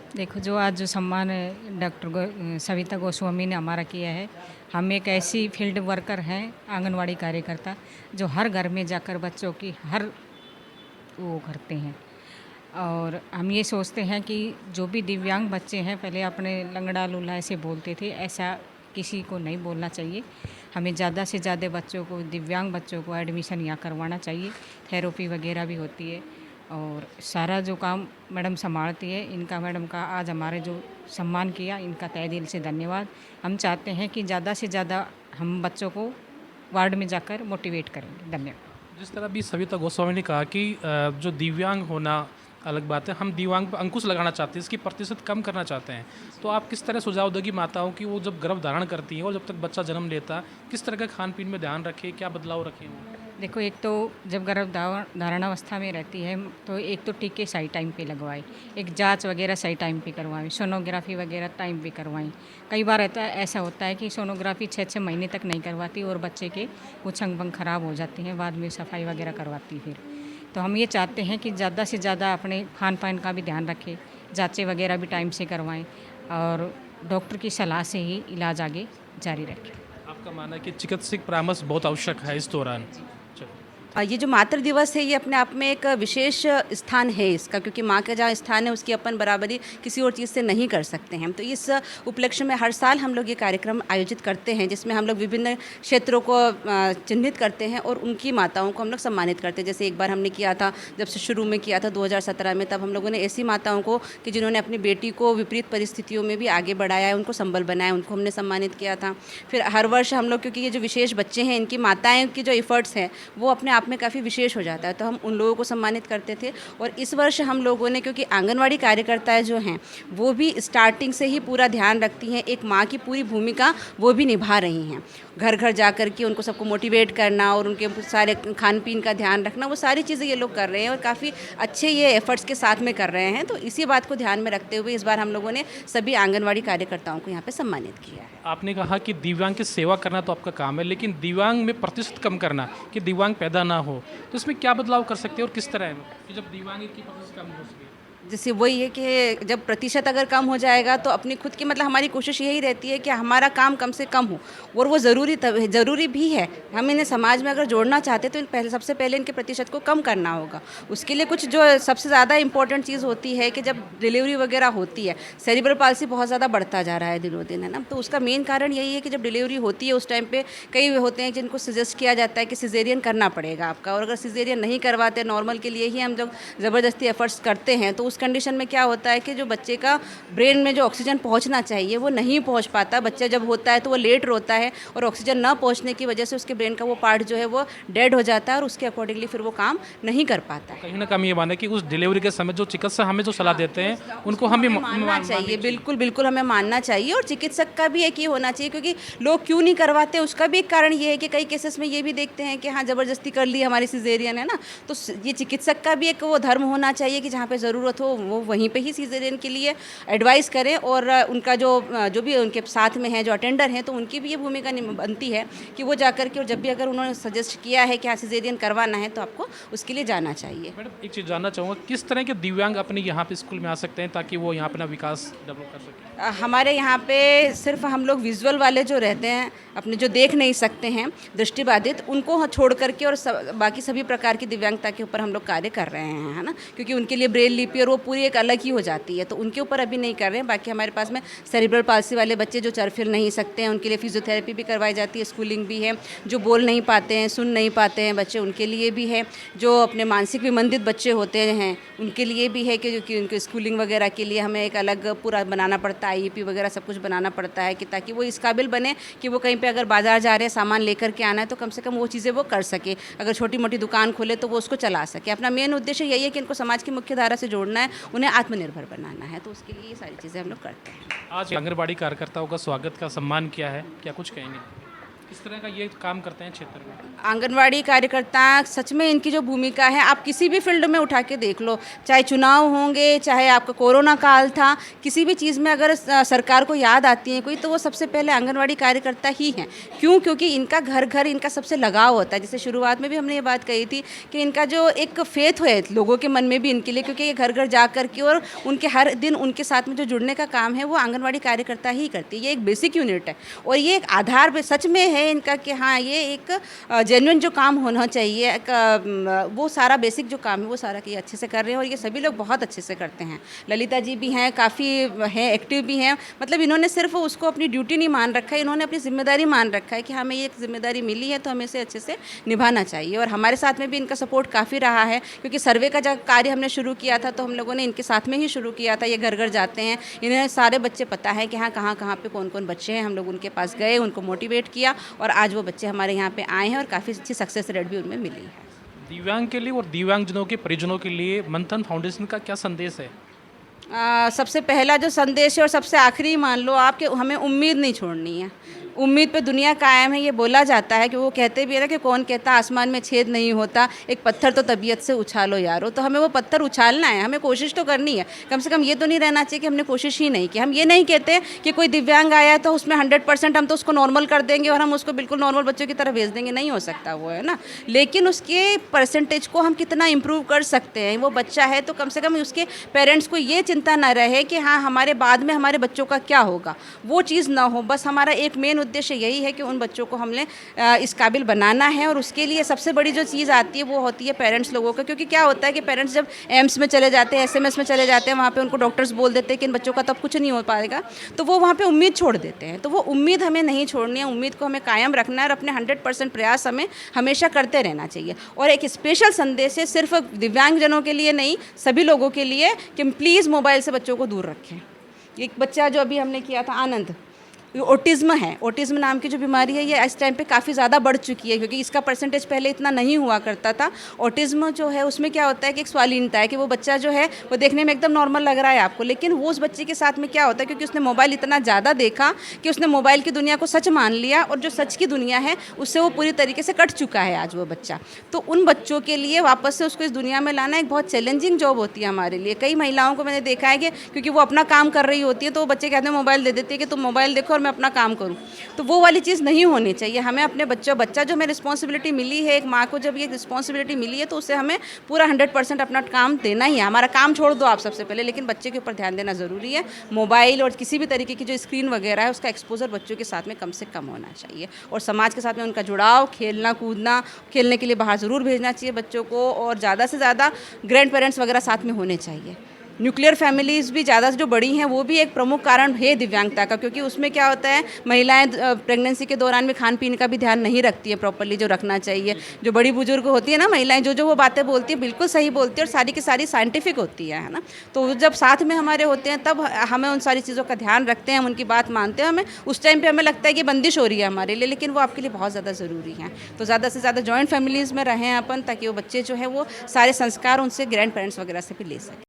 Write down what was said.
देखो, जो आज जो सम्मान सविता गोस्वामी ने हमारा किया है, हम एक ऐसी फील्ड वर्कर हैं, आंगनवाड़ी कार्यकर्ता, जो हर घर में जाकर बच्चों की हर वो करते हैं। और हम ये सोचते हैं कि जो भी दिव्यांग बच्चे हैं, पहले अपने लंगड़ा लूला ऐसे बोलते थे, ऐसा किसी को नहीं बोलना चाहिए। हमें ज़्यादा से ज़्यादा बच्चों को, दिव्यांग बच्चों को एडमिशन यहाँ करवाना चाहिए। थेरेपी वगैरह भी होती है और सारा जो काम मैडम संभालती है। इनका, मैडम का आज हमारे जो सम्मान किया, इनका तहे दिल से धन्यवाद। हम चाहते हैं कि ज़्यादा से ज़्यादा हम बच्चों को वार्ड में जाकर मोटिवेट करेंगे। धन्यवाद। जिस तरह भी सविता गोस्वामी ने कहा कि जो दिव्यांग होना अलग बात है, हम दिव्यांग पर अंकुश लगाना चाहते हैं, इसकी प्रतिशत कम करना चाहते हैं। तो आप किस तरह सुझाव दोगी माताओं की, वो जब गर्भ धारण करती हैं और जब तक बच्चा जन्म लेता, किस तरह का खान पीन में ध्यान रखें, क्या बदलाव रखें वो? देखो, एक तो जब गर्भ धारणावस्था में रहती है तो एक तो टीके सही टाइम पे लगवाएं, एक जांच वगैरह सही टाइम पे करवाएं, सोनोग्राफी वगैरह टाइम पे करवाएं। कई बार ऐसा होता है कि सोनोग्राफी 6-6 महीने तक नहीं करवाती और बच्चे के कुछ अंग वंग खराब हो जाती हैं, बाद में सफाई वगैरह करवाती फिर। तो हम ये चाहते हैं कि ज़्यादा से ज़्यादा अपने खान पान का भी ध्यान रखें, जाँचें वगैरह भी टाइम से करवाएं और डॉक्टर की सलाह से ही इलाज आगे जारी रखें। आपका मानना है कि चिकित्सक परामर्श बहुत आवश्यक है इस दौरान? चलो। ये जो मातृ दिवस है, ये अपने आप में एक विशेष स्थान है इसका, क्योंकि माँ का जहाँ स्थान है उसकी अपन बराबरी किसी और चीज़ से नहीं कर सकते हैं। तो इस उपलक्ष्य में हर साल हम लोग ये कार्यक्रम आयोजित करते हैं, जिसमें हम लोग विभिन्न क्षेत्रों को चिन्हित करते हैं और उनकी माताओं को हम लोग सम्मानित करते हैं। जैसे एक बार हमने किया था, जब से शुरू में किया था 2017 में, तब हम लोगों ने ऐसी माताओं को कि जिन्होंने अपनी बेटी को विपरीत परिस्थितियों में भी आगे बढ़ाया है, उनको संबल बनाया, उनको हमने सम्मानित किया था। फिर हर वर्ष हम लोग, क्योंकि ये जो विशेष बच्चे हैं, इनकी माताएँ की जो एफर्ट्स हैं वो अपने आप में काफ़ी विशेष हो जाता है, तो हम उन लोगों को सम्मानित करते थे। और इस वर्ष हम लोगों ने, क्योंकि आंगनवाड़ी कार्यकर्ताएं जो हैं वो भी स्टार्टिंग से ही पूरा ध्यान रखती हैं, एक माँ की पूरी भूमिका वो भी निभा रही हैं। घर घर जा कर के उनको सबको मोटिवेट करना और उनके सारे खान पीन का ध्यान रखना, वो सारी चीज़ें ये लोग कर रहे हैं और काफ़ी अच्छे ये एफर्ट्स के साथ में कर रहे हैं। तो इसी बात को ध्यान में रखते हुए इस बार हम लोगों ने सभी आंगनवाड़ी कार्यकर्ताओं को यहाँ पे सम्मानित किया है। आपने कहा कि दिव्यांग की सेवा करना तो आपका काम है, लेकिन दिव्यांग में प्रतिशत कम करना, कि दिव्यांग पैदा ना हो, तो इसमें क्या बदलाव कर सकते हैं और किस तरह है कि जब दिव्यांग की प्रतिशत कम हो सके? जैसे वही है कि जब प्रतिशत अगर कम हो जाएगा तो अपनी खुद की, मतलब हमारी कोशिश यही रहती है कि हमारा काम कम से कम हो, और वो ज़रूरी भी है। हम इन्हें समाज में अगर जोड़ना चाहते हैं तो सबसे पहले इनके प्रतिशत को कम करना होगा। उसके लिए कुछ जो सबसे ज़्यादा इंपॉर्टेंट चीज़ होती है कि जब डिलीवरी वगैरह होती है, सेरिब्रल पाल्सी बहुत ज़्यादा बढ़ता जा रहा है दिनों दिन, है ना। तो उसका मेन कारण यही है कि जब डिलीवरी होती है उस टाइम पे कई होते हैं जिनको सजेस्ट किया जाता है कि सिजेरियन करना पड़ेगा आपका, और अगर सिजेरियन नहीं करवाते, नॉर्मल के लिए ही हम जब ज़बरदस्ती एफर्ट्स करते हैं, तो उस कंडीशन में क्या होता है कि जो बच्चे का ब्रेन में जो ऑक्सीजन पहुंचना चाहिए वो नहीं पहुंच पाता। बच्चा जब होता है तो वो लेट रोता है और ऑक्सीजन ना पहुंचने की वजह से उसके ब्रेन का वो पार्ट जो है वो डेड हो जाता है और उसके अकॉर्डिंगली फिर वो काम नहीं कर पाता है। कहीं ना कहीं ये माना कि उस डिलीवरी के समय जो चिकित्सक हमें जो सलाह देते हैं उनको हमें मानना चाहिए। बिल्कुल बिल्कुल हमें मानना चाहिए, और चिकित्सक का भी एक ये होना चाहिए, क्योंकि लोग क्यों नहीं करवाते उसका भी एक कारण ये है कि कई केसेस में ये भी देखते हैं कि हाँ, ज़बरदस्ती कर ली हमारी सिजेरियन, है ना। तो ये चिकित्सक का भी एक वो धर्म होना चाहिए कि जहाँ पे ज़रूरत हो वो वहीं पे ही सिजेरियन के लिए एडवाइस करें, और उनका जो भी उनके साथ में है, जो अटेंडर हैं, तो उनकी भी ये भूमिका बनती है कि वो जाकर के, और जब भी अगर उन्होंने सजेस्ट किया है कि हाँ सिजेरियन करवाना है, तो आपको उसके लिए जाना चाहिए। मैडम, एक चीज़ जानना चाहूँगा, किस तरह के दिव्यांग अपने यहाँ पे स्कूल में आ सकते हैं ताकि वो यहाँ अपना विकास डेवलप कर सकें? हमारे यहाँ पे सिर्फ हम लोग विजुअल वाले जो रहते हैं, अपने जो देख नहीं सकते हैं, दृष्टिबाधित, उनको छोड़ करके और बाकी सभी प्रकार की दिव्यांगता के ऊपर हम लोग कार्य कर रहे हैं, है ना। क्योंकि उनके लिए ब्रेल लिपि और वो पूरी एक अलग ही हो जाती है, तो उनके ऊपर अभी नहीं कर रहे हैं। बाकी हमारे पास में सेरिब्रल पाल्सी वाले बच्चे जो चल फिर नहीं सकते हैं, उनके लिए फिजियोथेरेपी भी करवाई जाती है, स्कूलिंग भी है। जो बोल नहीं पाते हैं, सुन नहीं पाते हैं बच्चे, उनके लिए भी है। जो अपने मानसिक विमंदित बच्चे होते हैं उनके लिए भी है कि उनके स्कूलिंग वगैरह के लिए हमें एक अलग पूरा बनाना पड़ता है, आईईपी वगैरह सब कुछ बनाना पड़ता है, कि ताकि वो इस काबिल बने कि वो कहीं पे अगर बाजार जा रहे हैं, सामान लेकर के आना है, तो कम से कम वो चीज़ें वो कर सके। अगर छोटी मोटी दुकान खोले तो वो उसको चला सके। अपना मेन उद्देश्य यही है कि इनको समाज की मुख्य धारा से जोड़ना है, उन्हें आत्मनिर्भर बनाना है, तो उसके लिए ये सारी चीज़ें हम लोग करते हैं। आज आंगनबाड़ी कार्यकर्ताओं का स्वागत का सम्मान किया है, क्या कुछ कहेंगे? किस तरह का ये काम करते हैं क्षेत्र में? आंगनवाड़ी कार्यकर्ता सच में इनकी जो भूमिका है आप किसी भी फील्ड में उठा के देख लो, चाहे चुनाव होंगे, चाहे आपका कोरोना काल था, किसी भी चीज़ में अगर सरकार को याद आती है कोई, तो वो सबसे पहले आंगनवाड़ी कार्यकर्ता ही हैं। क्यों? क्योंकि इनका घर घर इनका सबसे लगाव होता है। जैसे शुरुआत में भी हमने ये बात कही थी कि इनका जो एक फेथ है लोगों के मन में भी इनके लिए, क्योंकि ये घर घर जा कर के और उनके हर दिन उनके साथ में जो जुड़ने का काम है वो आंगनवाड़ी कार्यकर्ता ही करती है। ये एक बेसिक यूनिट है और ये एक आधार पे सच में है इनका कि हाँ ये एक जेन्युइन जो काम होना चाहिए, वो सारा बेसिक जो काम है वो सारा कि अच्छे से कर रहे हैं और ये सभी लोग बहुत अच्छे से करते हैं। ललिता जी भी हैं, काफ़ी हैं, एक्टिव भी हैं। मतलब इन्होंने सिर्फ उसको अपनी ड्यूटी नहीं मान रखा है, इन्होंने अपनी जिम्मेदारी मान रखा है कि हमें ये जिम्मेदारी मिली है तो हमें इसे अच्छे से निभाना चाहिए। और हमारे साथ में भी इनका सपोर्ट काफ़ी रहा है, क्योंकि सर्वे का जब कार्य हमने शुरू किया था तो हम लोगों ने इनके साथ में ही शुरू किया था। ये घर घर जाते हैं, इन्हें सारे बच्चे पता है कि हाँ कहाँ कहाँ पे कौन कौन बच्चे हैं। हम लोग उनके पास गए, उनको मोटिवेट किया और आज वो बच्चे हमारे यहाँ पे आए हैं और काफ़ी अच्छी सक्सेस रेट भी उनमें मिली है। दिव्यांग के लिए और दिव्यांगजनों के परिजनों के लिए मंथन फाउंडेशन का क्या संदेश है? सबसे पहला जो संदेश है और सबसे आखिरी मान लो आप कि हमें उम्मीद नहीं छोड़नी है। उम्मीद पे दुनिया कायम है, ये बोला जाता है कि वो कहते भी है ना कि कौन कहता आसमान में छेद नहीं होता, एक पत्थर तो तबीयत से उछालो यारो। तो हमें वो पत्थर उछालना है, हमें कोशिश तो करनी है। कम से कम ये तो नहीं रहना चाहिए कि हमने कोशिश ही नहीं की। हम ये नहीं कहते कि कोई दिव्यांग आया है तो उसमें 100% हम तो उसको नॉर्मल कर देंगे और हम उसको बिल्कुल नॉर्मल बच्चों की तरह भेज देंगे, नहीं हो सकता वो, है ना। लेकिन उसके परसेंटेज को हम कितना इम्प्रूव कर सकते हैं। वो बच्चा है तो कम से कम उसके पेरेंट्स को ये चिंता ना रहे कि हाँ हमारे बाद में हमारे बच्चों का क्या होगा, वो चीज़ ना हो। बस हमारा एक मेन उद्देश्य यही है कि उन बच्चों को हमने इस काबिल बनाना है। और उसके लिए सबसे बड़ी जो चीज़ आती है वो होती है पेरेंट्स लोगों का। क्योंकि क्या होता है कि पेरेंट्स जब एम्स में चले जाते हैं, एसएमएस में चले जाते हैं, वहाँ पे उनको डॉक्टर्स बोल देते हैं कि इन बच्चों का तब कुछ नहीं हो पाएगा, तो वो वहाँ पे उम्मीद छोड़ देते हैं। तो वो उम्मीद हमें नहीं छोड़नी है, उम्मीद को हमें कायम रखना है और अपने 100% प्रयास हमें हमेशा करते रहना चाहिए। और एक स्पेशल संदेश है सिर्फ दिव्यांगजनों के लिए नहीं, सभी लोगों के लिए, कि प्लीज़ मोबाइल से बच्चों को दूर रखें। एक बच्चा जो अभी हमने किया था आनंद, ऑटिज़्म है, ऑटिज़्म नाम की जो बीमारी है ये इस टाइम पे काफ़ी ज़्यादा बढ़ चुकी है, क्योंकि इसका परसेंटेज पहले इतना नहीं हुआ करता था। ऑटिज़्म जो है उसमें क्या होता है कि एक स्वालीनता है कि वो बच्चा जो है वो देखने में एकदम नॉर्मल लग रहा है आपको, लेकिन वो उस बच्चे के साथ में क्या होता है, क्योंकि उसने मोबाइल इतना ज़्यादा देखा कि उसने मोबाइल की दुनिया को सच मान लिया और जो सच की दुनिया है उससे वो पूरी तरीके से कट चुका है आज वो बच्चा। तो उन बच्चों के लिए वापस से उसको इस दुनिया में लाना एक बहुत चैलेंजिंग जॉब होती है हमारे लिए। कई महिलाओं को मैंने देखा है कि क्योंकि वो अपना काम कर रही होती है तो वो बच्चे कहते हैं मोबाइल दे देती है कि तुम मोबाइल देखो और मैं अपना काम करूँ। तो वो वाली चीज़ नहीं होनी चाहिए। हमें अपने बच्चा जो हमें रिस्पॉन्सिबिलिटी मिली है, एक माँ को जब ये रिस्पॉन्सिबिलिटी मिली है तो उसे हमें पूरा 100% अपना काम देना ही है। हमारा काम छोड़ दो आप सबसे पहले, लेकिन बच्चे के ऊपर ध्यान देना ज़रूरी है। मोबाइल और किसी भी तरीके की जो स्क्रीन वगैरह है उसका एक्सपोजर बच्चों के साथ में कम से कम होना चाहिए। और समाज के साथ में उनका जुड़ाव, खेलना कूदना, खेलने के लिए बाहर ज़रूर भेजना चाहिए बच्चों को। और ज़्यादा से ज़्यादा ग्रैंड पेरेंट्स वगैरह साथ में होने चाहिए। न्यूक्लियर फैमिलीज़ भी ज़्यादा जो बड़ी हैं वो भी एक प्रमुख कारण है दिव्यांगता का, क्योंकि उसमें क्या होता है महिलाएं प्रेगनेंसी के दौरान में खान पीने का भी ध्यान नहीं रखती है प्रॉपर्ली, जो रखना चाहिए। जो बड़ी बुजुर्ग होती है ना महिलाएं, जो वो बातें बोलती है बिल्कुल सही बोलती है और सारी की सारी साइंटिफिक होती है ना। तो जब साथ में हमारे होते हैं तब हमें उन सारी चीज़ों का ध्यान रखते हैं, हम उनकी बात मानते हैं। हमें उस टाइम पर हमें लगता है कि बंदिश हो रही है हमारे लिए, लेकिन वो आपके लिए बहुत ज़्यादा ज़रूरी है। तो ज़्यादा से ज़्यादा जॉइंट फैमिलीज़ में रहें अपन, ताकि वो बच्चे जो है वो सारे संस्कार उनसे ग्रैंड पेरेंट्स वगैरह से भी ले सकें।